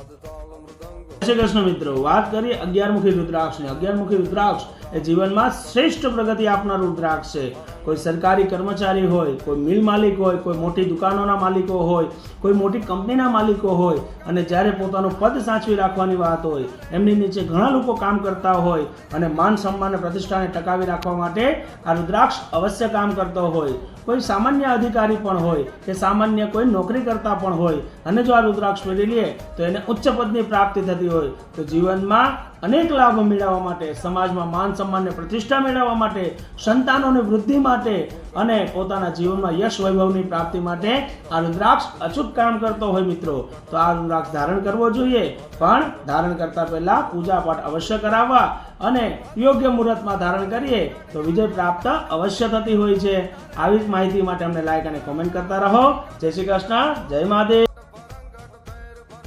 શ્રી કૃષ્ણ મિત્રો, વાત કરીએ 11મુખી રુદ્રાક્ષની। 11મુખી રુદ્રાક્ષ એ જીવનમાં શ્રેષ્ઠ પ્રગતિ આપનાર રુદ્રાક્ષ છે। કોઈ સરકારી કર્મચારી હોય, કોઈ મિલ માલિક હોય, કોઈ મોટી દુકાનોના માલિકો હોય, કોઈ મોટી કંપનીના માલિકો હોય અને જ્યારે પોતાનું પદ સાચવી રાખવાની વાત હોય, એમની નીચે ઘણા લોકો કામ કરતા હોય અને માન સન્માન અને પ્રતિષ્ઠાને ટકાવી રાખવા માટે આ રુદ્રાક્ષ અવશ્ય કામ કરતો હોય। કોઈ સામાન્ય અધિકારી પણ હોય કે સામાન્ય કોઈ નોકરી કરતા પણ હોય અને જો આ રુદ્રાક્ષ પહેરી લે તો એને ઉચ્ચ પદની પ્રાપ્તિ થતી હોય તો જીવનમાં અનેક લાભ મેળવવા માટે, સમાજમાં માન સન્માન અને પ્રતિષ્ઠા મેળવવા માટે, સંતાનોની વૃદ્ધિ માટે અને પોતાના જીવનમાં યશ વૈભવની પ્રાપ્તિ માટે આ રુદ્રાક્ષ અચૂક કામ કરતો હોય મિત્રો। તો આ રુદ્રાક્ષ ધારણ કરવો જોઈએ, પણ ધારણ કરતા પહેલા પૂજા પાઠ અવશ્ય કરાવવા અને યોગ્ય મુહૂર્તમાં ધારણ કરીએ તો વિજય પ્રાપ્ત અવશ્ય થતી હોય છે। આવી જ માહિતી માટે અમને લાઈક અને કોમેન્ટ કરતા રહો। જય શ્રી કૃષ્ણ, જય મહાદેવ।